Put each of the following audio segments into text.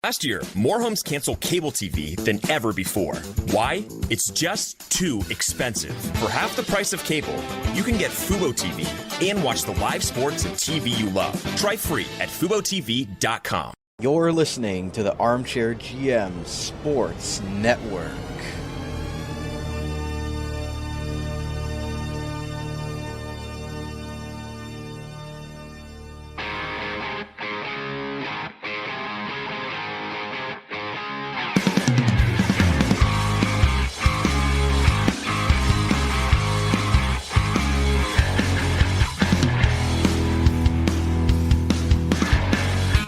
Last year, more homes canceled cable TV than ever before. Why? It's just too expensive. For half the price of cable, you can get Fubo TV and watch the live sports and TV you love. Try free at FuboTV.com. You're listening to the Armchair GM Sports Network.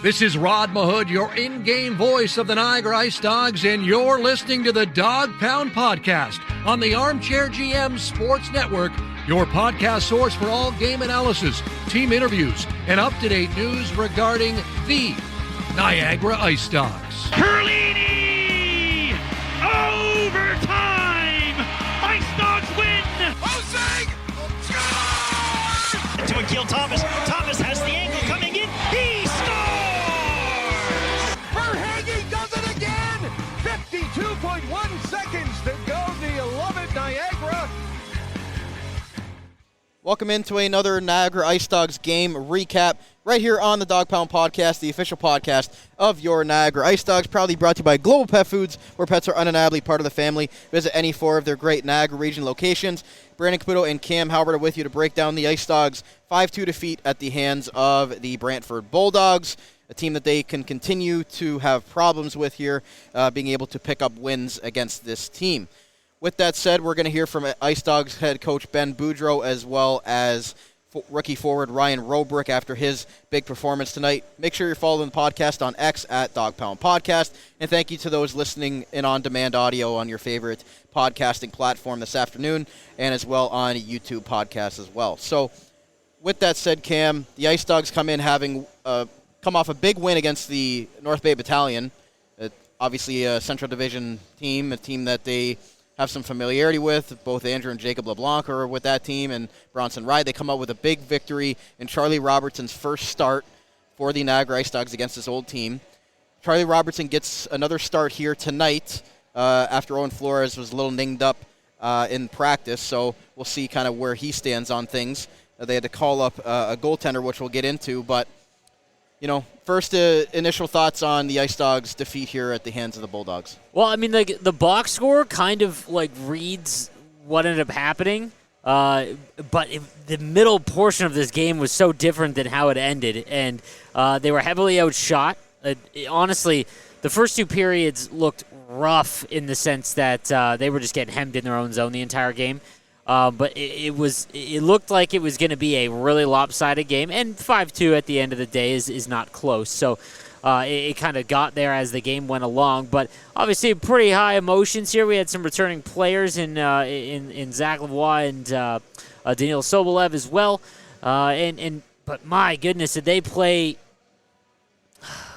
This is Rod Mahood, your in-game voice of the Niagara IceDogs, and you're listening to the Dog Pound Podcast on the Armchair GM Sports Network, your podcast source for all game analysis, team interviews, and up-to-date news regarding the Niagara IceDogs. Perlini! Overtime! IceDogs win! Hosing! To Akil Thomas. Thomas has the angle coming in. He scores! 52.1 seconds to go. Do you love it, Niagara? Welcome into another Niagara IceDogs game recap right here on the Dog Pound Podcast, the official podcast of your Niagara IceDogs, proudly brought to you by Global Pet Foods, where pets are undeniably part of the family. Visit any four of their great Niagara Region locations. Brandon Caputo and Cam Halbert are with you to break down the IceDogs' 5-2 defeat at the hands of the Brantford Bulldogs, a team that they can continue to have problems with here, being able to pick up wins against this team. With that said, we're going to hear from IceDogs head coach Ben Boudreau, as well as rookie forward Ryan Roobroeck after his big performance tonight. Make sure you're following the podcast on X at Dog Pound Podcast, and thank you to those listening in on-demand audio on your favorite podcasting platform this afternoon, and as well on YouTube podcasts as well. So, with that said, Cam, the IceDogs come in having come off a big win against the North Bay Battalion, obviously a Central Division team, a team that they have some familiarity with. Both Andrew and Jacob LeBlanc are with that team, and Bronson Ride. They come out with a big victory in Charlie Robertson's first start for the Niagara IceDogs against his old team. Charlie Robertson gets another start here tonight after Owen Flores was a little dinged up in practice, so we'll see kind of where he stands on things. They had to call up a goaltender, which we'll get into, but you know, first initial thoughts on the IceDogs' defeat here at the hands of the Bulldogs. Well, I mean, like the box score kind of like reads what ended up happening, but the middle portion of this game was so different than how it ended, and they were heavily outshot. Honestly, the first two periods looked rough in the sense that they were just getting hemmed in their own zone the entire game. But it looked like it was going to be a really lopsided game, and 5-2 at the end of the day is not close. So it kind of got there as the game went along. But obviously, pretty high emotions here. We had some returning players in Zach Lavoie and Daniil Sobolev as well. But my goodness, did they play?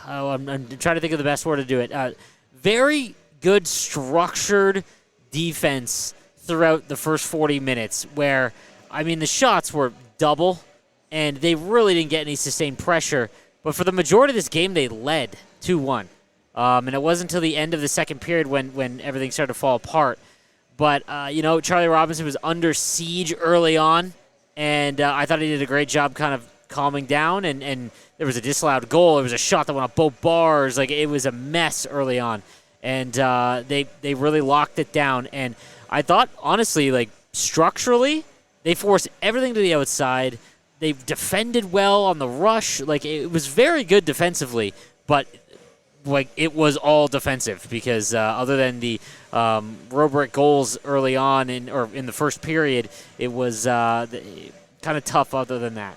Oh, I'm trying to think of the best word to do it. Very good structured defense throughout the first 40 minutes, where, I mean, the shots were double, and they really didn't get any sustained pressure. But for the majority of this game, they led 2-1. And it wasn't until the end of the second period when everything started to fall apart. But, Charlie Robinson was under siege early on, and I thought he did a great job kind of calming down, and there was a disallowed goal. There was a shot that went off both bars. Like, it was a mess early on. And they really locked it down. And I thought, honestly, like, structurally, they forced everything to the outside. They defended well on the rush. Like, it was very good defensively, but, like, it was all defensive because other than the Roobroeck goals early on in the first period, it was kind of tough other than that.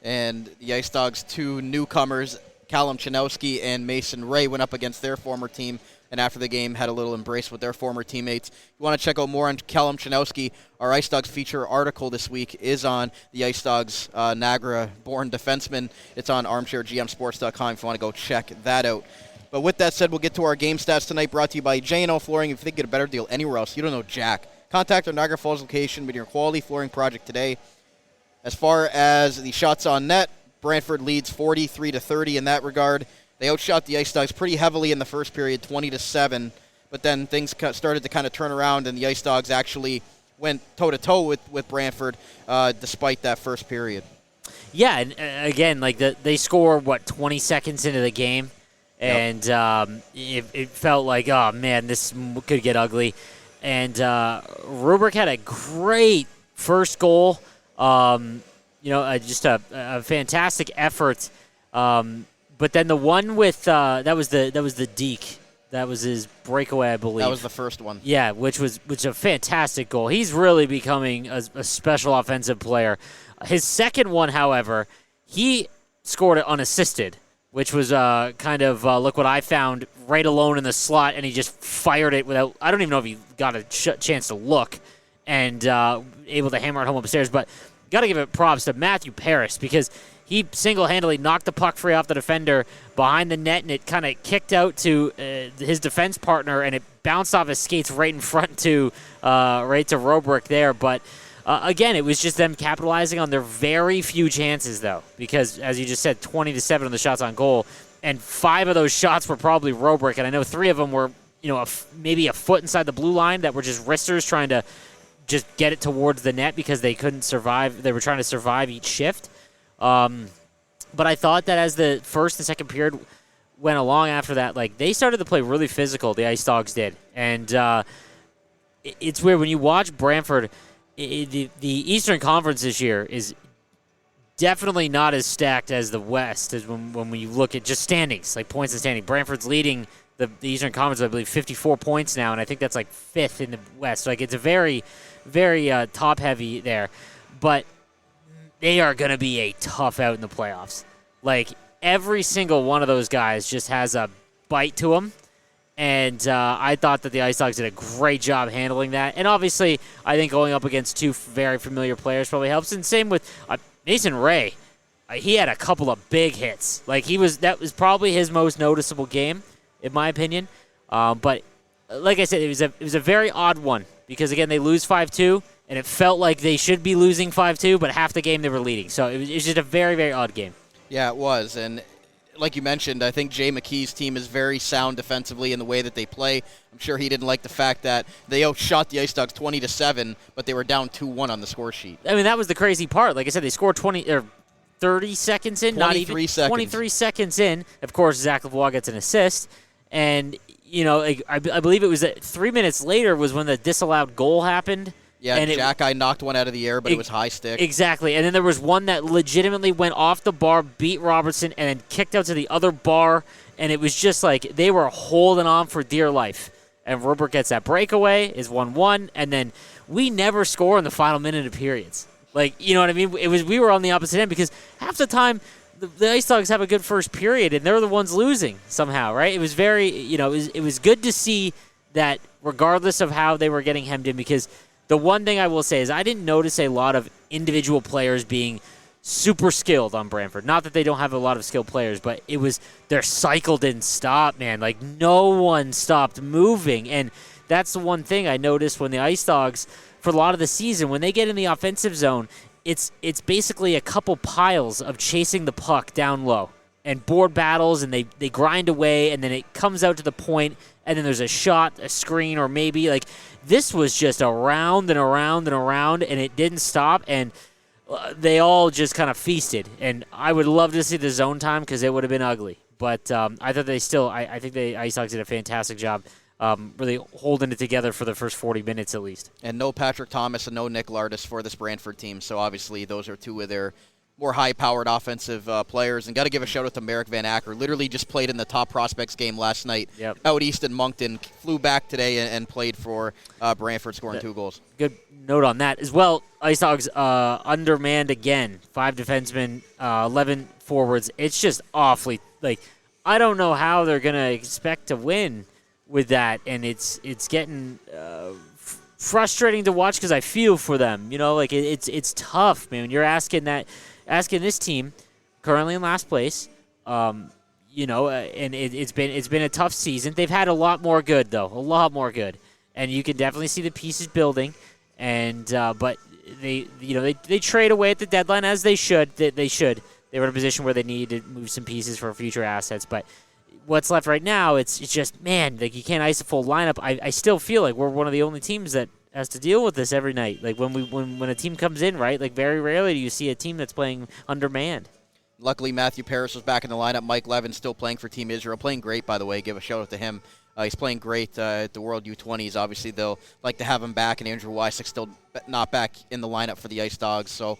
And the IceDogs' two newcomers, Callum Chanowski and Mason Ray, went up against their former team, and after the game had a little embrace with their former teammates. If you want to check out more on Callum Chanowski, our IceDogs feature article this week is on the IceDogs Niagara-born defenseman. It's on armchairgmsports.com if you want to go check that out. But with that said, we'll get to our game stats tonight, brought to you by J&L Flooring. If you think you get a better deal anywhere else, you don't know jack. Contact our Niagara Falls location with your quality flooring project today. As far as the shots on net, Brantford leads 43-30 in that regard. They outshot the Ice Dogs pretty heavily in the first period, 20-7. But then things started to kind of turn around, and the Ice Dogs actually went toe-to-toe with Brantford despite that first period. Yeah, and again, like they score, 20 seconds into the game, and it felt like, oh, man, this could get ugly. And Roobroeck had a great first goal, just a fantastic effort. But then the one with that was the Deke. That was his breakaway, I believe. That was the first one. Yeah, which was a fantastic goal. He's really becoming a special offensive player. His second one, however, he scored it unassisted, which was kind of, look what I found, right alone in the slot, and he just fired it without, I don't even know if he got a chance to look, and able to hammer it home upstairs. But got to give it props to Matthew Paris, because he single-handedly knocked the puck free off the defender behind the net, and it kind of kicked out to his defense partner, and it bounced off his skates right in front to Roobroeck there. But again, it was just them capitalizing on their very few chances, though, because as you just said, 20-7 on the shots on goal, and 5 of those shots were probably Roobroeck, and I know 3 of them were maybe a foot inside the blue line that were just wristers trying to just get it towards the net because they couldn't survive. They were trying to survive each shift. But I thought that as the first and second period went along after that, like, they started to play really physical, the Ice Dogs did. And it's weird when you watch Brantford. The Eastern Conference this year is definitely not as stacked as the West, as when we look at just standings, like points and standing. Brantford's leading the Eastern Conference, I believe, 54 points now, and I think that's like 5th in the West. So, like, it's a very, very top-heavy there. But they are going to be a tough out in the playoffs. Like, every single one of those guys just has a bite to them. And I thought that the Ice Dogs did a great job handling that. And obviously, I think going up against 2 very familiar players probably helps. And same with Mason Ray. He had a couple of big hits. Like, that was probably his most noticeable game, in my opinion. But like I said, it was a very odd one. Because, again, they lose 5-2. And it felt like they should be losing 5-2, but half the game they were leading. So it was just a very, very odd game. Yeah, it was. And like you mentioned, I think Jay McKee's team is very sound defensively in the way that they play. I'm sure he didn't like the fact that they outshot the Ice Dogs 20-7, but they were down 2-1 on the score sheet. I mean, that was the crazy part. Like I said, they scored 30 seconds in, 23 seconds. 23 seconds in. Of course, Zach Lavoie gets an assist. And, I believe it was 3 minutes later was when the disallowed goal happened. Yeah, and Jack-Eye knocked one out of the air, but it was high stick. Exactly. And then there was one that legitimately went off the bar, beat Robertson, and then kicked out to the other bar. And it was just like they were holding on for dear life. And Roobroeck gets that breakaway, is 1-1, and then we never score in the final minute of periods. Like, you know what I mean? We were on the opposite end because half the time the Ice Dogs have a good first period, and they're the ones losing somehow, right? It was very, it was good to see that regardless of how they were getting hemmed in, because the one thing I will say is I didn't notice a lot of individual players being super skilled on Brantford. Not that they don't have a lot of skilled players, but it was their cycle didn't stop, man. Like, no one stopped moving. And that's the one thing I noticed when the Ice Dogs, for a lot of the season, when they get in the offensive zone, it's basically a couple piles of chasing the puck down low and board battles, and they grind away, and then it comes out to the point, and then there's a shot, a screen, or maybe, like, this was just around and around and around, and it didn't stop, and they all just kind of feasted. And I would love to see the zone time because it would have been ugly. But I thought I think the Ice Dogs did a fantastic job really holding it together for the first 40 minutes at least. And no Patrick Thomas and no Nick Lardis for this Brantford team, so obviously those are 2 of their more high-powered offensive players. And got to give a shout-out to Merrick Van Acker. Literally just played in the top prospects game last night out east in Moncton. Flew back today and played for Brantford, scoring 2 goals. Good note on that. As well, Ice Dogs undermanned again. 5 defensemen, 11 forwards. It's just awfully, like, I don't know how they're going to expect to win with that. And it's getting frustrating to watch because I feel for them. Like, it's tough, man. You're asking this team, currently in last place, and it's been a tough season. They've had a lot more good, though, a lot more good, and you can definitely see the pieces building. And but they trade away at the deadline as they should. They were in a position where they needed to move some pieces for future assets, but what's left right now, it's just, man, like you can't ice a full lineup. I still feel like we're one of the only teams that has to deal with this every night. Like when a team comes in, right, like very rarely do you see a team that's playing undermanned. Luckily, Matthew Paris was back in the lineup. Mike Levin still playing for Team Israel. Playing great, by the way. Give a shout-out to him. He's playing great at the World U20s. Obviously, they'll like to have him back, and Andrew Wysick still not back in the lineup for the Ice Dogs. So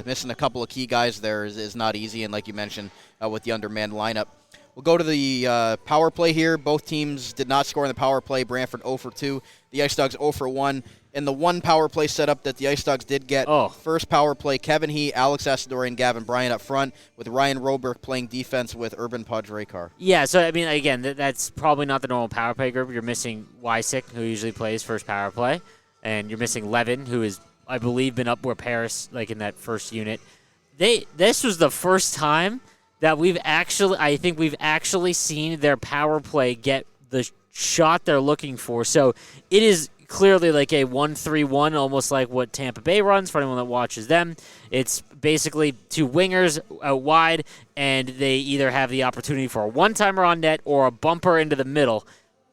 missing a couple of key guys there is not easy, and like you mentioned, with the undermanned lineup. We'll go to the power play here. Both teams did not score in the power play. Brantford 0 for 2. The Ice Dogs 0 for 1. In the one power play setup that the Ice Dogs did get, first power play, Kevin He, Alex Asadori, and Gavin Bryant up front, with Ryan Roobroeck playing defense with Urban Podrekar. Yeah, so, I mean, again, that's probably not the normal power play group. You're missing Wysick, who usually plays first power play, and you're missing Levin, who is, I believe, been up where Paris, like in that first unit. This was the first time that I think we've actually seen their power play get the shot they're looking for. So it is clearly like a 1-3-1, almost like what Tampa Bay runs for anyone that watches them. It's basically two wingers out wide, and they either have the opportunity for a one-timer on net or a bumper into the middle.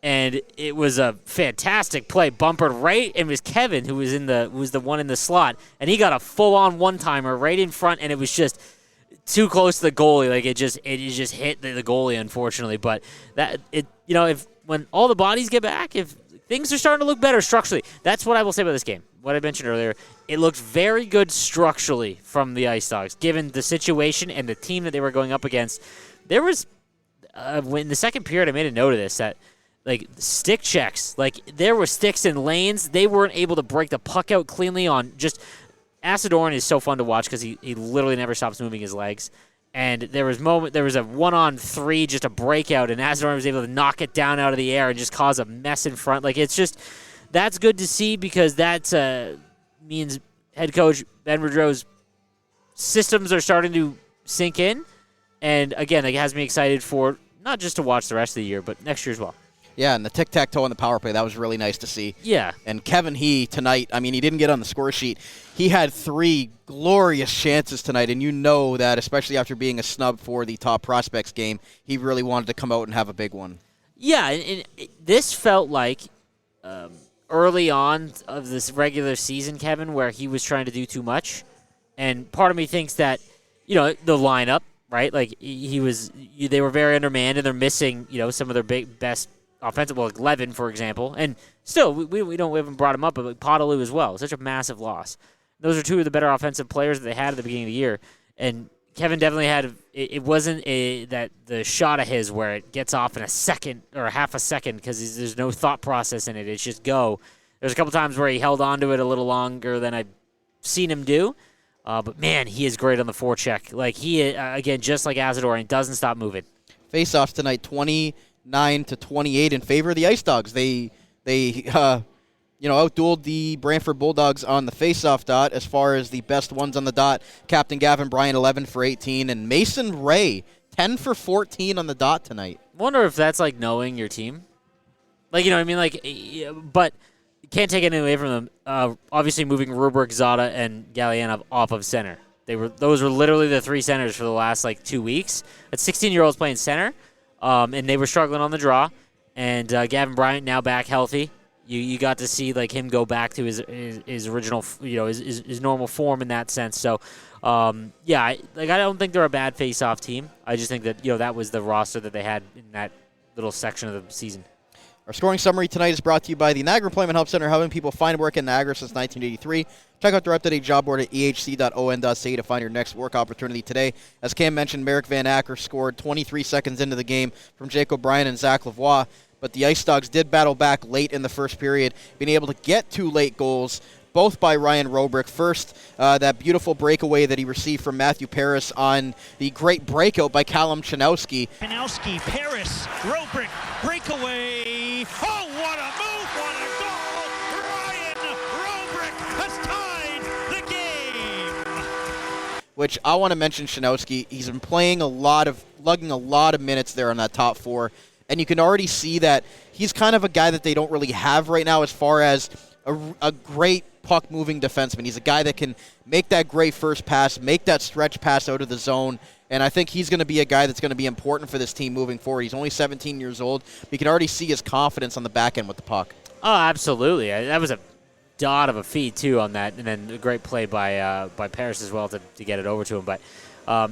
And it was a fantastic play, bumpered right, and it was Kevin who was the one in the slot, and he got a full-on one-timer right in front, and it was just too close to the goalie. Like it just hit the goalie, unfortunately. But when all the bodies get back, if things are starting to look better structurally. That's what I will say about this game. What I mentioned earlier, it looked very good structurally from the Ice Dogs, given the situation and the team that they were going up against. There was, in the second period, I made a note of this, that like stick checks, like there were sticks in lanes. They weren't able to break the puck out cleanly on just. Asadoran is so fun to watch because he literally never stops moving his legs. And there was a 1-on-3, just a breakout, and Asadoran was able to knock it down out of the air and just cause a mess in front. Like it's just, that's good to see because that means head coach Ben Boudreau's systems are starting to sink in. And again, it has me excited for not just to watch the rest of the year, but next year as well. Yeah, and the tic-tac-toe on the power play, that was really nice to see. Yeah. And Kevin He tonight, I mean, he didn't get on the score sheet. He had 3 glorious chances tonight, and you know that, especially after being a snub for the top prospects game, he really wanted to come out and have a big one. Yeah, and this felt like early on of this regular season, Kevin, where he was trying to do too much. And part of me thinks that, the lineup, right? Like they were very undermanned, and they're missing, some of their best offensive, like Levin, for example. And still, we haven't brought him up, but like Potaloo as well. Such a massive loss. Those are two of the better offensive players that they had at the beginning of the year. And Kevin definitely had, it wasn't that the shot of his where it gets off in a second or a half a second because there's no thought process in it. It's just go. There's a couple times where he held on to it a little longer than I've seen him do. But, man, he is great on the forecheck. Like, he, again, just like Asadorian, doesn't stop moving. Face-offs tonight, 29-28 in favor of the Ice Dogs. They outdueled the Brantford Bulldogs on the face-off dot. As far as the best ones on the dot, Captain Gavin Bryant, 11 for 18, and Mason Ray, 10 for 14 on the dot tonight. Wonder if that's like knowing your team. Like, you know what I mean? Like, but can't take anything away from them. Obviously, moving Roobroeck, Zada, and Galianov off of center. Those were literally the 3 centers for the last 2 weeks. That's 16-year-olds playing center, and they were struggling on the draw. And Gavin Bryant now back healthy. You got to see him go back to his original, his normal form in that sense. So, I don't think they're a bad face-off team. I just think that that was the roster that they had in that little section of the season. Our scoring summary tonight is brought to you by the Niagara Employment Help Center, helping people find work in Niagara since 1983. Check out their up-to-date job board at ehc.on.ca to find your next work opportunity today. As Cam mentioned, Merrick Van Acker scored 23 seconds into the game from Jake O'Brien and Zach Lavoie, but the Ice Dogs did battle back late in the first period, being able to get 2 late goals, both by Ryan Roobroeck. First, that beautiful breakaway that he received from Matthew Paris on the great breakout by Callum Chanowski. Chanowski, Paris, Roobroeck, breakaway. Oh, what a move, what a goal! Ryan Roobroeck has tied the game. Which I want to mention Chanowski. He's been playing lugging a lot of minutes there on that top 4. And you can already see that he's kind of a guy that they don't really have right now as far as a great puck-moving defenseman. He's a guy that can make that great first pass, make that stretch pass out of the zone, and I think he's going to be a guy that's going to be important for this team moving forward. He's only 17 years old. But you can already see his confidence on the back end with the puck. Oh, absolutely. That was a dot of a feed, too, on that, and then a great play by Paris as well to get it over to him. But,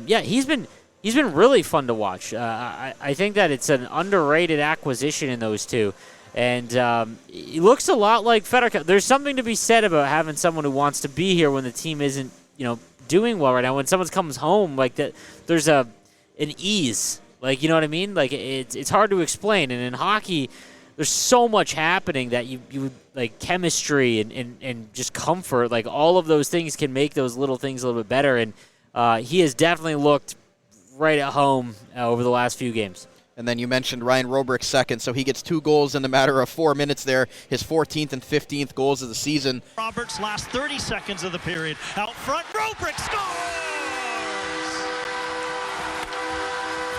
yeah, he's been really fun to watch. I think that it's an underrated acquisition in those two. And he looks a lot like Fedorka. There's something to be said about having someone who wants to be here when the team isn't, doing well right now. When someone comes home like that, there's an ease. Like, you know what I mean? Like, it's hard to explain. And in hockey, there's so much happening that you like chemistry and just comfort. Like, all of those things can make those little things a little bit better. And he has definitely looked right at home over the last few games. And then you mentioned Ryan Roobroeck second, so he gets 2 goals in the matter of 4 minutes there, his 14th and 15th goals of the season. Roberts' last 30 seconds of the period. Out front, Roobroeck scores!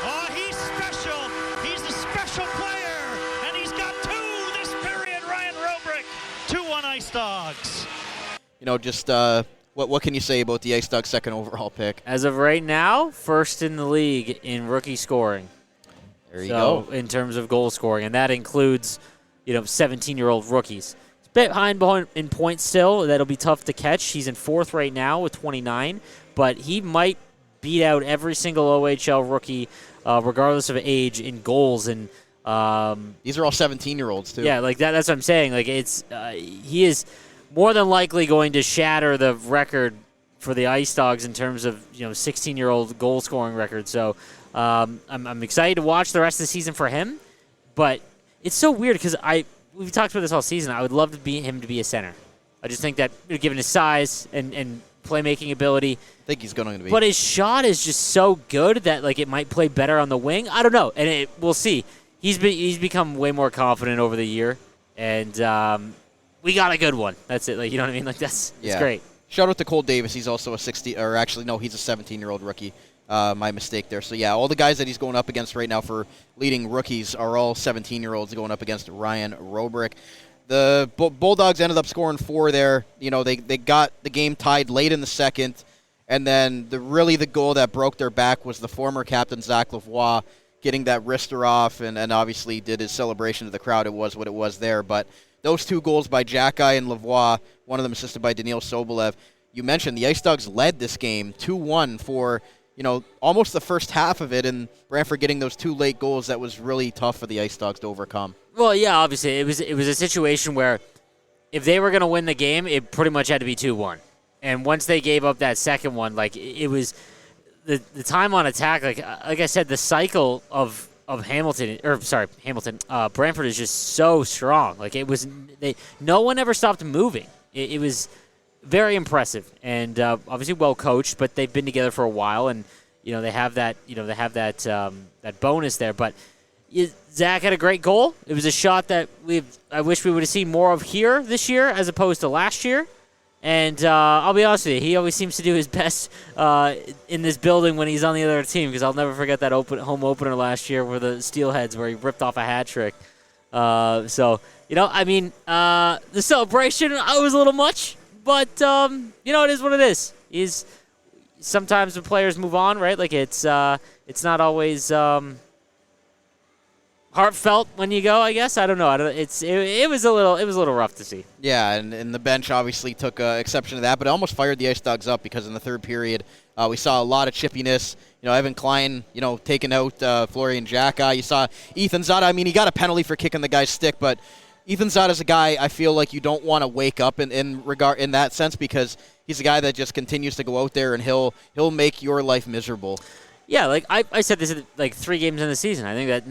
Oh, he's special. He's a special player, and he's got 2 this period, Ryan Roobroeck. 2-1 Ice Dogs. What can you say about the Ice Dogs' second overall pick? As of right now, first in the league in rookie scoring. There you go. In terms of goal scoring, and that includes, 17-year-old rookies. It's a bit behind in points still. That'll be tough to catch. He's in 4th right now with 29, but he might beat out every single OHL rookie, regardless of age, in goals. And these are all 17-year-olds too. Yeah, like that. That's what I'm saying. Like he is more than likely going to shatter the record for the Ice Dogs in terms of 16-year-old goal scoring record. So. I'm excited to watch the rest of the season for him, but it's so weird because we've talked about this all season. I would love him to be a center. I just think that given his size and playmaking ability, I think he's going to be. But his shot is just so good that it might play better on the wing. I don't know, and we'll see. He's become way more confident over the year, and we got a good one. That's it. You know what I mean? It's great. Shout out to Cole Davis. He's also he's a 17-year-old rookie. My mistake there. So, yeah, all the guys that he's going up against right now for leading rookies are all 17-year-olds going up against Ryan Roobroeck. The Bulldogs ended up scoring 4 there. They got the game tied late in the second, and then the goal that broke their back was the former captain, Zach Lavoie, getting that wrister off and obviously did his celebration to the crowd. It was what it was there. But those 2 goals by Jackeye and Lavoie, one of them assisted by Daniil Sobolev. You mentioned the Ice Dogs led this game 2-1 for almost the first half of it, and Brantford getting those 2 late goals, that was really tough for the Ice Dogs to overcome. Well, yeah, obviously. It was a situation where if they were going to win the game, it pretty much had to be 2-1. And once they gave up that second one, it was the time on attack, like I said, the cycle of Brantford is just so strong. No one ever stopped moving. It was very impressive and obviously well coached, but they've been together for a while, and they have that that bonus there. But Zach had a great goal. It was a shot that I wish we would have seen more of here this year as opposed to last year. And I'll be honest with you, he always seems to do his best in this building when he's on the other team, because I'll never forget that home opener last year with the Steelheads where he ripped off a hat trick. The celebration was a little much. But, it is what it is. Sometimes when players move on, right? It's not always heartfelt when you go, I guess. I don't know. It was a little rough to see. Yeah, and the bench obviously took exception to that, but it almost fired the Ice Dogs up because in the third period we saw a lot of chippiness. Evan Klein, taking out Florian Jackeye. You saw Ethan Zada. He got a penalty for kicking the guy's stick, but Ethan Zada is a guy I feel like you don't want to wake up in that sense, because he's a guy that just continues to go out there and he'll make your life miserable. Yeah, I said this 3 games in the season. I think that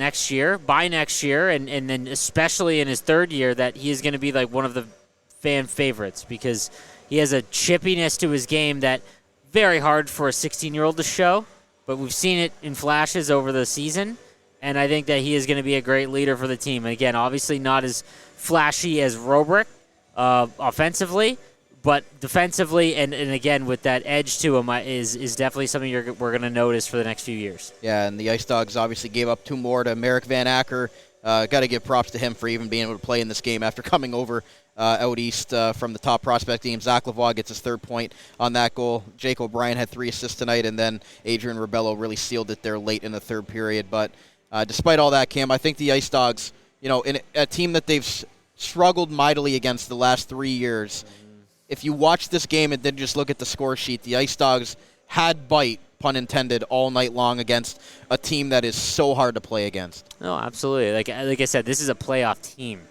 by next year, and then especially in his 3rd year, that he is going to be one of the fan favorites, because he has a chippiness to his game that very hard for a 16-year-old to show, but we've seen it in flashes over the season. And I think that he is going to be a great leader for the team. And again, obviously not as flashy as Roobroeck offensively, but defensively and again with that edge to him is definitely something we're going to notice for the next few years. Yeah, and the Ice Dogs obviously gave up 2 more to Merrick Van Acker. got to give props to him for even being able to play in this game after coming over out east from the top prospect team. Zach Lavoie gets his third point on that goal. Jake O'Brien had 3 assists tonight, and then Adrian Rebello really sealed it there late in the third period. But despite all that, Cam, I think the Ice Dogs, in a team that they've struggled mightily against the last 3 years, if you watch this game and then just look at the score sheet, the Ice Dogs had bite, pun intended, all night long against a team that is so hard to play against. No, absolutely. Like I said, this is a playoff team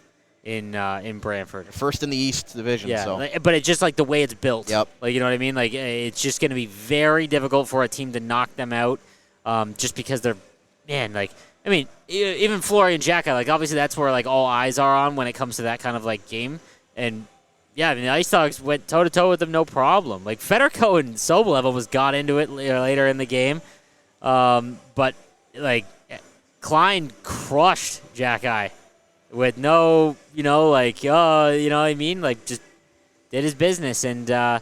in Brantford. First in the East Division. Yeah, so. but it's just like the way it's built. Yep. Like, you know what I mean? Like, it's just going to be very difficult for a team to knock them out just because they're, even Florian Xhaka, like, obviously that's where, like, all eyes are on when it comes to that kind of, like, game. And, yeah, the Ice Dogs went toe-to-toe with them, no problem. Like, Federico and Sobolev almost got into it later in the game. But, like, Klein crushed Xhaka with no, you know what I mean? Like, just did his business. And I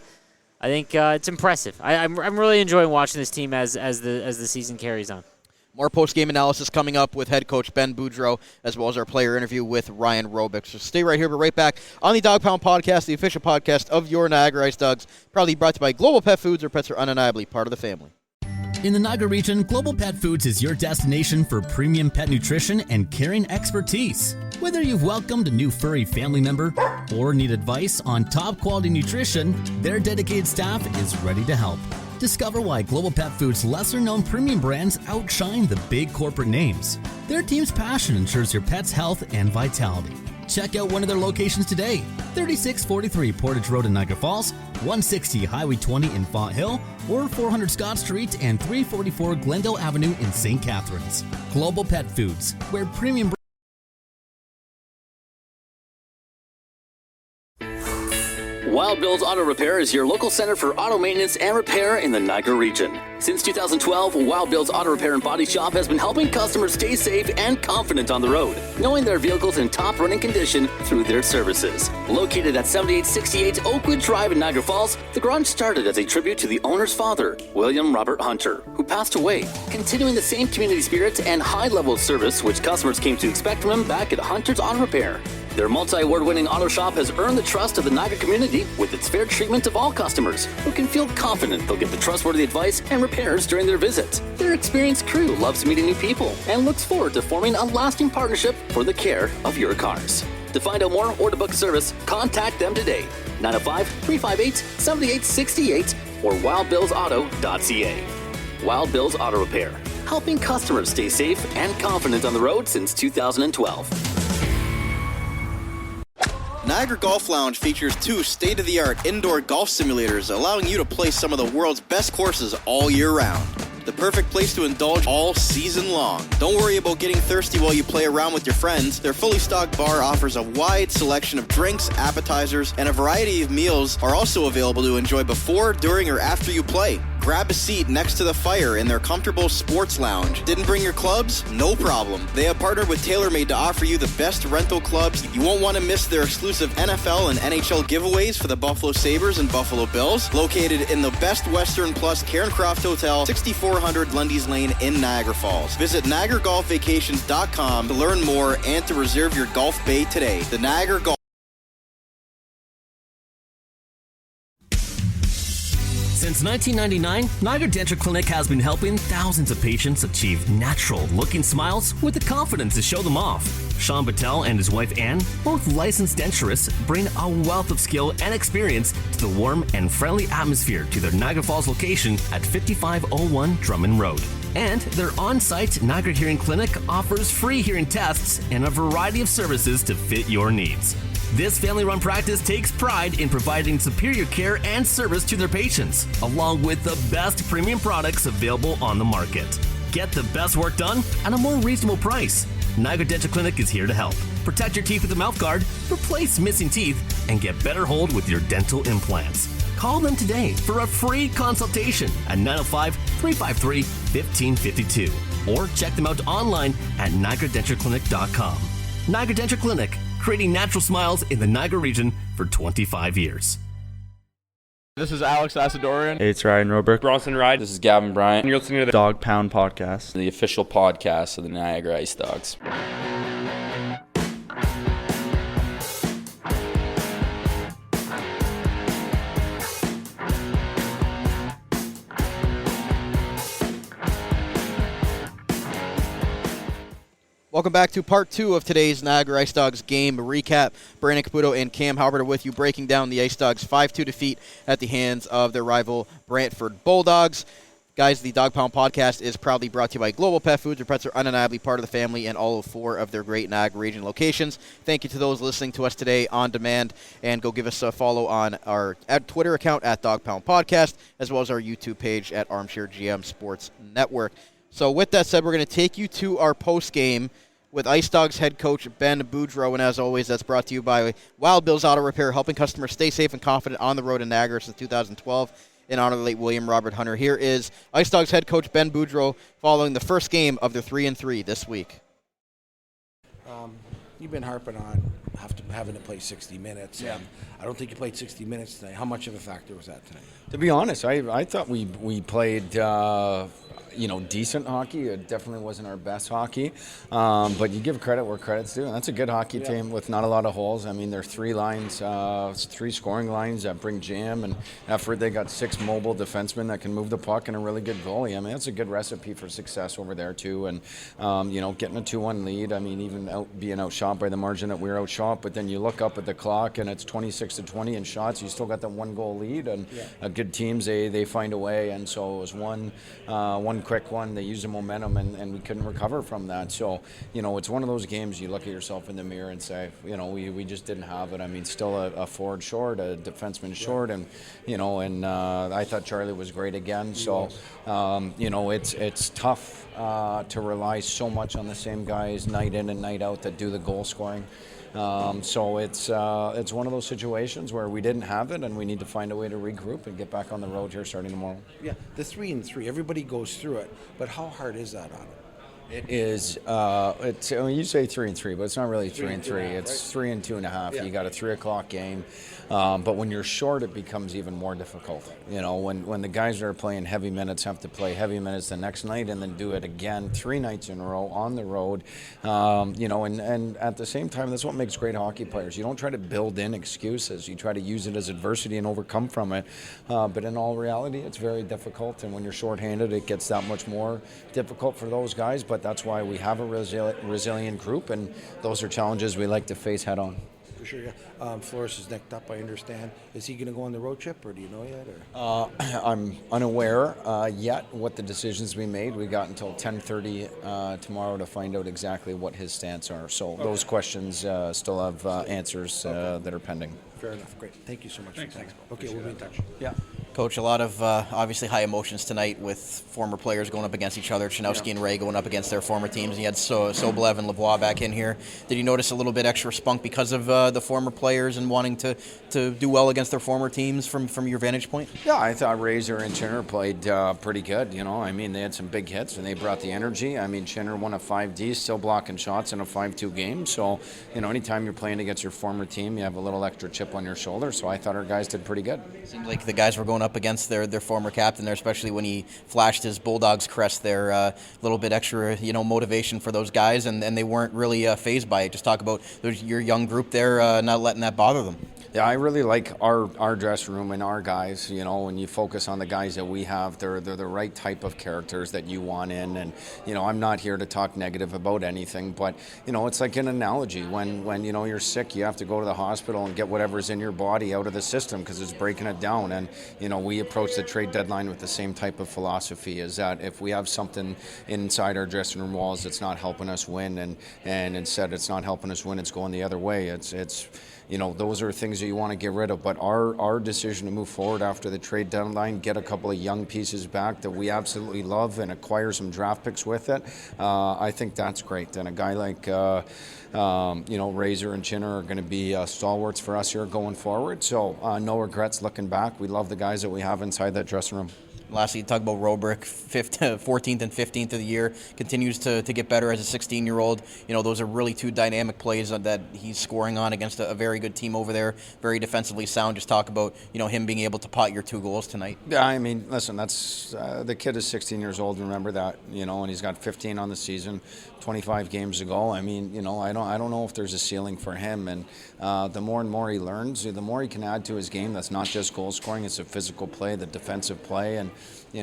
think it's impressive. I'm really enjoying watching this team as the season carries on. More post-game analysis coming up with head coach Ben Boudreau, as well as our player interview with Ryan Roobroeck. So stay right here. We're right back on the Dog Pound Podcast, the official podcast of your Niagara IceDogs, proudly brought to you by Global Pet Foods, where pets are undeniably part of the family. In the Niagara Region, Global Pet Foods is your destination for premium pet nutrition and caring expertise. Whether you've welcomed a new furry family member or need advice on top quality nutrition, their dedicated staff is ready to help. Discover why Global Pet Foods' lesser-known premium brands outshine the big corporate names. Their team's passion ensures your pet's health and vitality. Check out one of their locations today: 3643 Portage Road in Niagara Falls, 160 Highway 20 in Font Hill, or 400 Scott Street and 344 Glendale Avenue in St. Catharines. Global Pet Foods, where premium Wild Bill's Auto Repair is your local center for auto maintenance and repair in the Niagara region. Since 2012, Wild Bill's Auto Repair and Body Shop has been helping customers stay safe and confident on the road, knowing their vehicles in top running condition through their services. Located at 7868 Oakwood Drive in Niagara Falls, the garage started as a tribute to the owner's father, William Robert Hunter, who passed away, continuing the same community spirit and high level of service which customers came to expect from him back at Hunter's Auto Repair. Their multi-award-winning auto shop has earned the trust of the Niagara community with its fair treatment of all customers, who can feel confident they'll get the trustworthy advice and repairs during their visit. Their experienced crew loves meeting new people and looks forward to forming a lasting partnership for the care of your cars. To find out more or to book service, contact them today, 905-358-7868 or wildbillsauto.ca. Wild Bill's Auto Repair, helping customers stay safe and confident on the road since 2012. Niagara Golf Lounge features 2 state-of-the-art indoor golf simulators, allowing you to play some of the world's best courses all year round. The perfect place to indulge all season long. Don't worry about getting thirsty while you play around with your friends. Their fully stocked bar offers a wide selection of drinks, appetizers, and a variety of meals are also available to enjoy before, during, or after you play. Grab a seat next to the fire in their comfortable sports lounge. Didn't bring your clubs? No problem. They have partnered with TaylorMade to offer you the best rental clubs. You won't want to miss their exclusive NFL and NHL giveaways for the Buffalo Sabres and Buffalo Bills. Located in the Best Western Plus Cairncroft Hotel, 6400 Lundy's Lane in Niagara Falls. Visit NiagaraGolfVacations.com to learn more and to reserve your golf bay today. The Niagara Golf. Since 1999, Niagara Dental Clinic has been helping thousands of patients achieve natural-looking smiles with the confidence to show them off. Sean Battelle and his wife Anne, both licensed denturists, bring a wealth of skill and experience to the warm and friendly atmosphere to their Niagara Falls location at 5501 Drummond Road. And their on-site Niagara Hearing Clinic offers free hearing tests and a variety of services to fit your needs. This family-run practice takes pride in providing superior care and service to their patients, along with the best premium products available on the market. Get the best work done at a more reasonable price. Niagara Dental Clinic is here to help. Protect your teeth with a mouth guard, replace missing teeth, and get better hold with your dental implants. Call them today for a free consultation at 905-353-1552 or check them out online at NiagaraDentalClinic.com. Niagara Dental Clinic, creating natural smiles in the Niagara region for 25 years. This is Alex Asadorian. Hey, it's Ryan Roobroeck. Bronson Wright. This is Gavin Bryant. And you're listening to the Dog Pound Podcast, the official podcast of the Niagara IceDogs. Welcome back to part 2 of today's Niagara IceDogs game recap. Brandon Caputo and Cam Halbert are with you, breaking down the IceDogs 5-2 defeat at the hands of their rival Brantford Bulldogs. Guys, the Dog Pound podcast is proudly brought to you by Global Pet Foods. Their pets are undeniably part of the family in all 4 of their great Niagara Region locations. Thank you to those listening to us today on demand, and go give us a follow on our Twitter account at Dog Pound Podcast, as well as our YouTube page at Armchair GM Sports Network. So with that said, we're going to take you to our post game with IceDogs head coach Ben Boudreau, and as always, that's brought to you by Wild Bill's Auto Repair, helping customers stay safe and confident on the road in Niagara since 2012. In honor of the late William Robert Hunter, here is IceDogs head coach Ben Boudreau following the first game of their 3-3 this week. You've been harping on having to play 60 minutes. Yeah. And I don't think you played 60 minutes tonight. How much of a factor was that tonight? To be honest, I thought we played decent hockey. It definitely wasn't our best hockey, but you give credit where credit's due. That's a good hockey team with not a lot of holes. I mean, there are 3 lines, 3 scoring lines that bring jam and effort. They got 6 mobile defensemen that can move the puck and a really good goalie. I mean, that's a good recipe for success over there too. And getting a 2-1 lead. I mean, even being outshot by the margin that we were outshot, but then you look up at the clock and it's 26-20 in shots. You still got that 1-goal lead, and good teams they find a way. And so it was one quick one. They used the momentum, and we couldn't recover from that. So, it's one of those games you look at yourself in the mirror and say, we just didn't have it. I mean, still a forward short, a defenseman short, and, I thought Charlie was great again. So, it's tough to rely so much on the same guys night in and night out that do the goal scoring. So it's one of those situations where we didn't have it, and we need to find a way to regroup and get back on the road here starting tomorrow. Yeah, the 3-3, everybody goes through it, but how hard is that on it? It is. You say 3-3, but it's not really 3-3. It's 3 and 2.5. Yeah. You got a 3:00 game, but when you're short, it becomes even more difficult. When the guys that are playing heavy minutes have to play heavy minutes the next night and then do it again 3 nights in a row on the road. And at the same time, that's what makes great hockey players. You don't try to build in excuses. You try to use it as adversity and overcome from it. But in all reality, it's very difficult. And when you're shorthanded, it gets that much more difficult for those guys. But that's why we have a resilient group, and those are challenges we like to face head on. For sure, yeah. Flores is necked up, I understand. Is he going to go on the road trip, or do you know yet? Or? I'm unaware yet what the decisions we made. We got until 10:30 tomorrow to find out exactly what his stance are. So those questions still have answers that are pending. Fair enough. Great. Thank you so much. Thanks. Okay, we'll be in touch. Yeah. Coach, a lot of obviously high emotions tonight with former players going up against each other. Chanowski and Ray going up against their former teams. And you had Soblev and Lavoie back in here. Did you notice a little bit extra spunk because of the former players and wanting to do well against their former teams from your vantage point? Yeah, I thought Razor and Chinner played pretty good. I mean, they had some big hits and they brought the energy. I mean, Chinner won a 5D, still blocking shots in a 5-2 game. So, anytime you're playing against your former team, you have a little extra chip on your shoulder. So I thought our guys did pretty good. Seemed like the guys were going up against their former captain there, especially when he flashed his Bulldogs crest there. A little bit extra, motivation for those guys, and they weren't really fazed by it. Just talk about your young group there, not letting that bother them. Yeah, I really like our dressing room and our guys. When you focus on the guys that we have, they're the right type of characters that you want in. And I'm not here to talk negative about anything, but it's like an analogy. When you're sick, you have to go to the hospital and get whatever's in your body out of the system because it's breaking it down. And we approach the trade deadline with the same type of philosophy. Is that if we have something inside our dressing room walls that's not helping us win, and instead it's not helping us win, it's going the other way. It's those are things that you want to get rid of. But our decision to move forward after the trade deadline, get a couple of young pieces back that we absolutely love and acquire some draft picks with it, I think that's great. And a guy like Razor and Chinner are going to be stalwarts for us here going forward. So no regrets looking back. We love the guys that we have inside that dressing room. Lastly, you talk about Roobroeck, 14th and 15th of the year, continues to get better as a 16-year-old. Those are really 2 dynamic plays that he's scoring on against a very good team over there, very defensively sound. Just talk about, him being able to pot your 2 goals tonight. Yeah, I mean, listen, that's the kid is 16 years old, remember that, and he's got 15 on the season, 25 games ago. I mean, I don't know if there's a ceiling for him, and the more and more he learns, the more he can add to his game. That's not just goal scoring, it's a physical play, the defensive play, and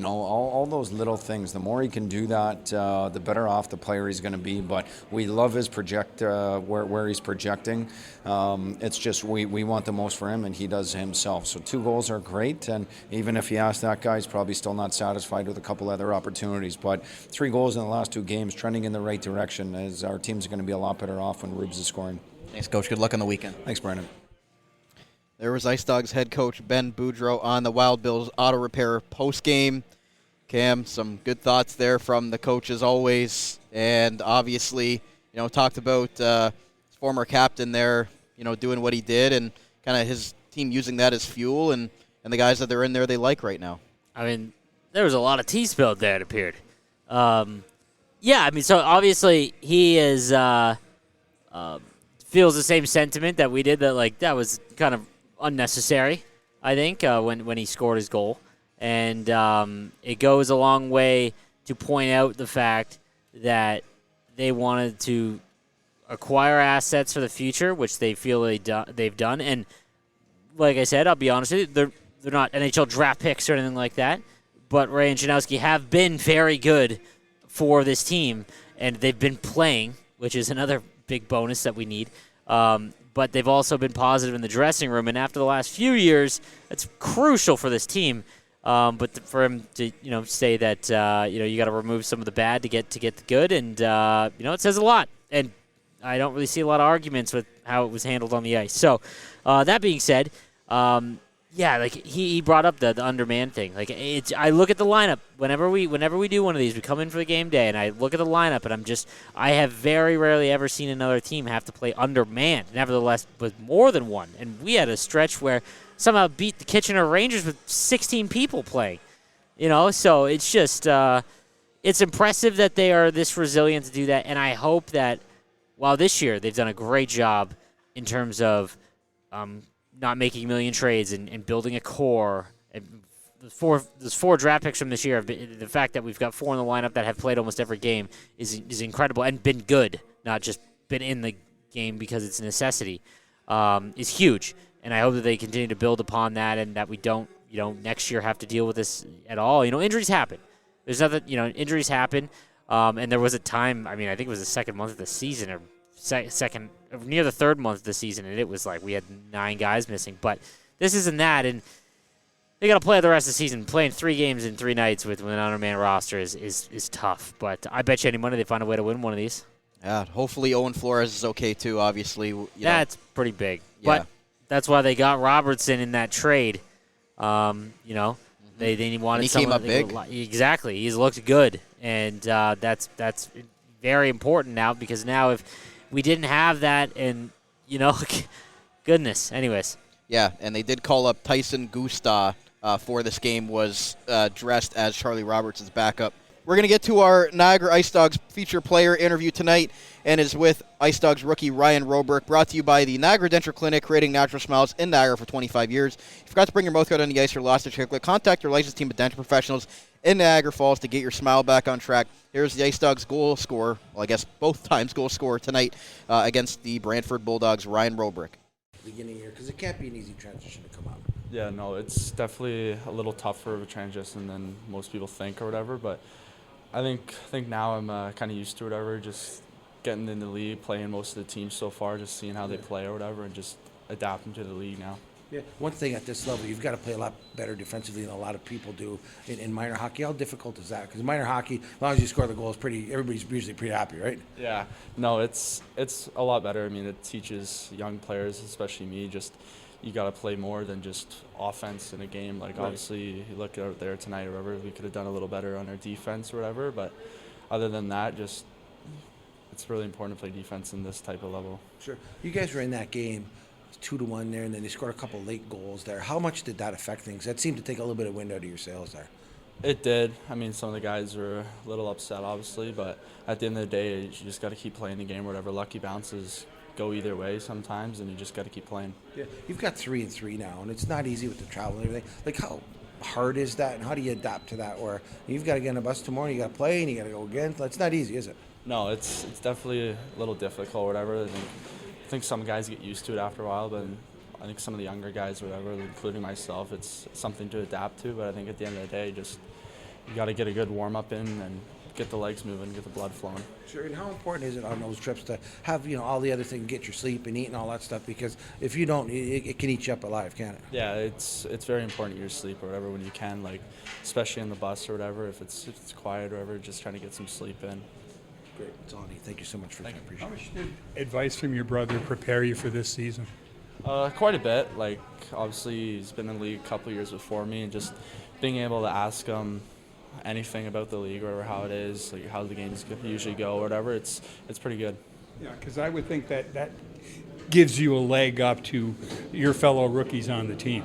all those little things. The more he can do that, the better off the player he's going to be. But we love his where he's projecting. It's just we want the most for him, and he does himself. So 2 goals are great, and even if you ask that guy, he's probably still not satisfied with a couple other opportunities. But 3 goals in the last 2 games, trending in the right direction, as our team's going to be a lot better off when Roobs is scoring. Thanks, Coach. Good luck on the weekend. Thanks, Brandon. There was Ice Dogs head coach Ben Boudreau on the Wild Bills auto repair post-game. Cam, some good thoughts there from the coach as always, and obviously, talked about his former captain there, doing what he did, and kind of his team using that as fuel, and the guys that they're in there they like right now. I mean, there was a lot of tea spilled there, it appeared. So obviously he is feels the same sentiment that we did, that was kind of unnecessary, I think, when he scored his goal. And it goes a long way to point out the fact that they wanted to acquire assets for the future, which they feel they've done. And like I said, I'll be honest with you, they're not NHL draft picks or anything like that, but Ray and Janowski have been very good for this team, and they've been playing, which is another big bonus that we need. But they've also been positive in the dressing room, and after the last few years, it's crucial for this team. But for him to say that you got to remove some of the bad to get the good, and it says a lot. And I don't really see a lot of arguments with how it was handled on the ice. So that being said, he brought up the underman thing. I look at the lineup whenever we do one of these. We come in for the game day, and I look at the lineup, and I have very rarely ever seen another team have to play undermanned. Nevertheless, with more than one, and we had a stretch where somehow beat the Kitchener Rangers with 16 people playing. So it's just it's impressive that they are this resilient to do that, and I hope that while this year they've done a great job in terms of not making a million trades and building a core. And there's 4 draft picks from this year. The fact that we've got 4 in the lineup that have played almost every game is incredible and been good, not just been in the game because it's a necessity, is huge. And I hope that they continue to build upon that, and that we don't, next year have to deal with this at all. Injuries happen. There's nothing, injuries happen. And there was a time, I think it was the second month of the season, or near the third month of the season, and it was like we had 9 guys missing. But this isn't that, and they got to play the rest of the season. Playing 3 games in 3 nights with an undermanned roster is tough. But I bet you any money they find a way to win one of these. Yeah, hopefully Owen Flores is okay too. Obviously, that's pretty big. Yeah. But that's why they got Robertson in that trade. They wanted he someone came up big. Exactly, he's looked good, and that's very important now, because now if we didn't have that, and goodness. Anyways. Yeah, and they did call up Tyson Gusta for this game, was dressed as Charlie Robertson's backup. We're going to get to our Niagara IceDogs feature player interview tonight, and is with IceDogs rookie Ryan Roobroeck, brought to you by the Niagara Dental Clinic, creating natural smiles in Niagara for 25 years. If you forgot to bring your mouth guard on the ice or lost a chiclet, contact your licensed team of dental professionals in Niagara Falls to get your smile back on track. Here's the IceDogs goal scorer, well, I guess both times goal scorer tonight against the Brantford Bulldogs, Ryan Roobroeck. Beginning here, because it can't be an easy transition to come out. Yeah, no, it's definitely a little tougher of a transition than most people think or whatever, but I think now I'm kind of used to whatever, just getting in the league, playing most of the teams so far, just seeing how they play or whatever, and just adapting to the league now. Yeah, one thing at this level, you've got to play a lot better defensively than a lot of people do in minor hockey. How difficult is that? Because minor hockey, as long as you score the goals, everybody's usually pretty happy, right? Yeah, no, it's a lot better. It teaches young players, especially me, just you got to play more than just offense in a game. Right. Obviously, you look out there tonight or whatever, we could have done a little better on our defense or whatever, but other than that, just it's really important to play defense in this type of level. Sure. You guys were in that game 2-1 there, and then they scored a couple late goals there. How much did that affect things? That seemed to take a little bit of wind out of your sails there. It did. Some of the guys were a little upset, obviously, but at the end of the day, you just got to keep playing the game. Whatever lucky bounces go either way sometimes, and you just got to keep playing. Yeah, you've got 3-3 now, and it's not easy with the travel and everything. How hard is that, and how do you adapt to that? Where you've got to get on a bus tomorrow, you got to play, and you got to go again. It's not easy, is it? No, it's definitely a little difficult. Whatever. I think some guys get used to it after a while, but I think some of the younger guys, whatever, including myself, it's something to adapt to. But I think at the end of the day, just you got to get a good warm-up in and get the legs moving, get the blood flowing. Sure, and how important is it on those trips to have, all the other things, get your sleep and eat and all that stuff? Because if you don't, it can eat you up alive, can't it? Yeah, it's very important your sleep or whatever when you can, like especially in the bus or whatever. If it's quiet or whatever, just trying to get some sleep in. Great, that's all I need. Thank you so much for that. I appreciate it. How much did advice from your brother prepare you for this season? Quite a bit. Like obviously, he's been in the league a couple of years before me, and just being able to ask him anything about the league or how it is, like how the games usually go or whatever, it's pretty good. Yeah, because I would think that gives you a leg up to your fellow rookies on the team.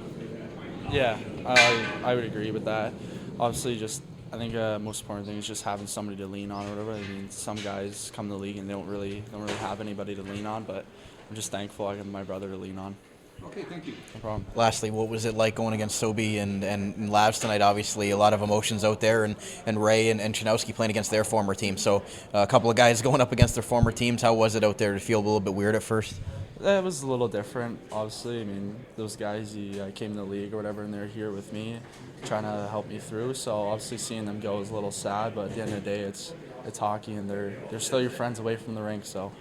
Yeah, I would agree with that. Obviously, just I think most important thing is just having somebody to lean on or whatever. I mean, some guys come to the league and they don't really have anybody to lean on, but I'm just thankful I have my brother to lean on. Okay, thank you. No problem. Lastly, what was it like going against Sobey and Labs tonight? Obviously, a lot of emotions out there, and Ray and Chanowski playing against their former team. So a couple of guys going up against their former teams. How was it out there? Did it feel a little bit weird at first? It was a little different, obviously. I mean, those guys, came to the league or whatever, and they're here with me, trying to help me through. So obviously seeing them go is a little sad, but at the end of the day, it's hockey, and they're still your friends away from the rink. So.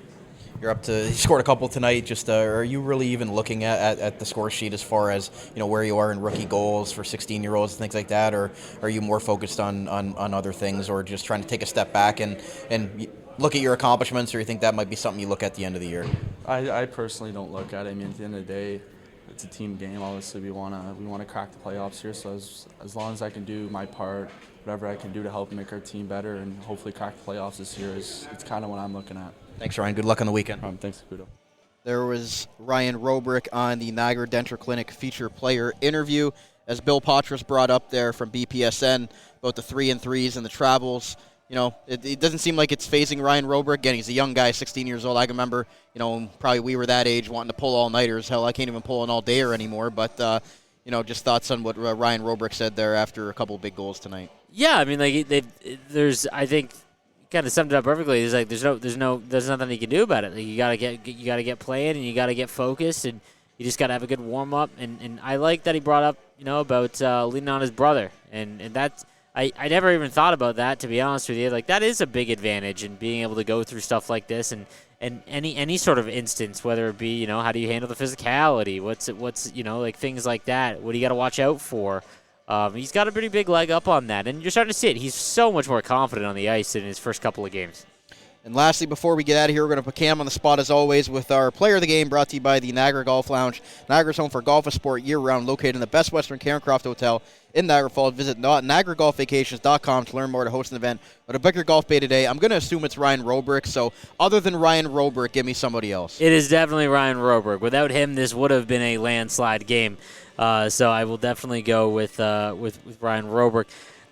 You're up to. You scored a couple tonight. Just are you really even looking at the score sheet as far as where you are in rookie goals for 16-year-olds and things like that, or are you more focused on other things, or just trying to take a step back and look at your accomplishments, or you think that might be something you look at the end of the year? I personally don't look at it. I mean, at the end of the day, it's a team game. Obviously, we wanna crack the playoffs here. So as long as I can do my part, whatever I can do to help make our team better and hopefully crack the playoffs this year, it's kind of what I'm looking at. Thanks, Ryan. Good luck on the weekend. Thanks, Caputo. There was Ryan Roobroeck on the Niagara Dental Clinic feature player interview. As Bill Patras brought up there from BPSN about the 3-3s and the travels, it doesn't seem like it's phasing Ryan Roobroeck. Again, he's a young guy, 16 years old. I can remember, probably we were that age wanting to pull all-nighters. Hell, I can't even pull an all-dayer anymore. But, just thoughts on what Ryan Roobroeck said there after a couple of big goals tonight. Yeah, I mean, I think kind of summed it up perfectly. It's like there's nothing you can do about it. Like, you gotta get playing, and you gotta get focused, and you just gotta have a good warm up. And I like that he brought up about leaning on his brother, and that's I never even thought about that, to be honest with you. Like, that is a big advantage in being able to go through stuff like this, and any sort of instance, whether it be how do you handle the physicality, what's like things like that. What do you got to watch out for? He's got a pretty big leg up on that, and you're starting to see it. He's so much more confident on the ice in his first couple of games. And lastly, before we get out of here, we're going to put Cam on the spot as always with our player of the game, brought to you by the Niagara Golf Lounge. Niagara's home for golf and sport year-round, located in the Best Western Cairncroft Hotel in Niagara Falls. Visit NiagaraGolfVacations.com to learn more, to host an event, or to book your golf bay today. I'm going to assume it's Ryan Roobroeck, so other than Ryan Roobroeck, give me somebody else. It is definitely Ryan Roobroeck. Without him, this would have been a landslide game. So I will definitely go with Ryan Roobroeck.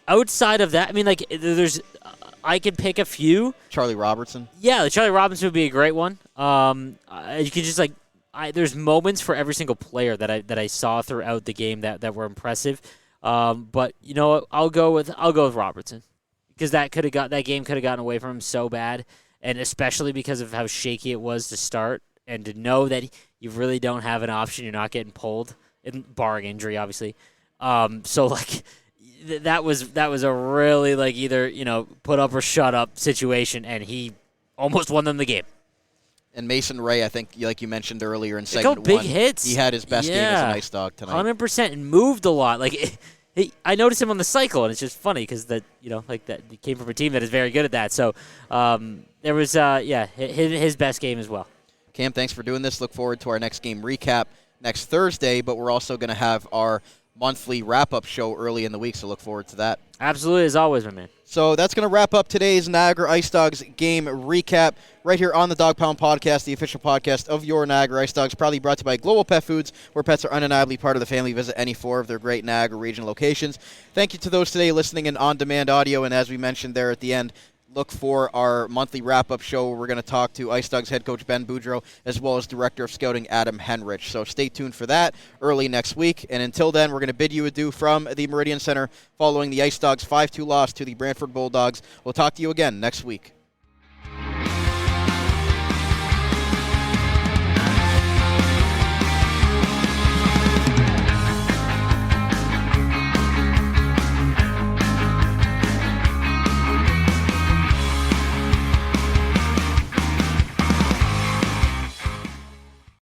Outside of that, I mean, I could pick a few. Charlie Robertson. Yeah, Charlie Robertson would be a great one. You could just there's moments for every single player that I saw throughout the game that were impressive. But you know what? I'll go with Robertson, because that game could have gotten away from him so bad, and especially because of how shaky it was to start, and to know that you really don't have an option. You're not getting pulled, barring injury, obviously. That was a really either put up or shut up situation, and he almost won them the game. And Mason Ray, I think, like you mentioned earlier in segment big one, hits. He had his best game as an Ice Dog tonight. 100%, and moved a lot. I noticed him on the cycle, and it's just funny because he came from a team that is very good at that. So there was his best game as well. Cam, thanks for doing this. Look forward to our next game recap next Thursday, but we're also going to have our monthly wrap-up show early in the week, so look forward to that. Absolutely, as always, my man. So that's going to wrap up today's Niagara IceDogs game recap right here on the Dog Pound Podcast, the official podcast of your Niagara IceDogs, proudly brought to you by Global Pet Foods, where pets are undeniably part of the family. Visit any 4 of their great Niagara Region locations. Thank you to those today listening in on-demand audio, and as we mentioned there at the end, look for our monthly wrap-up show where we're going to talk to IceDogs head coach Ben Boudreau as well as Director of Scouting Adam Henrich. So stay tuned for that early next week. And until then, we're going to bid you adieu from the Meridian Center following the IceDogs 5-2 loss to the Brantford Bulldogs. We'll talk to you again next week.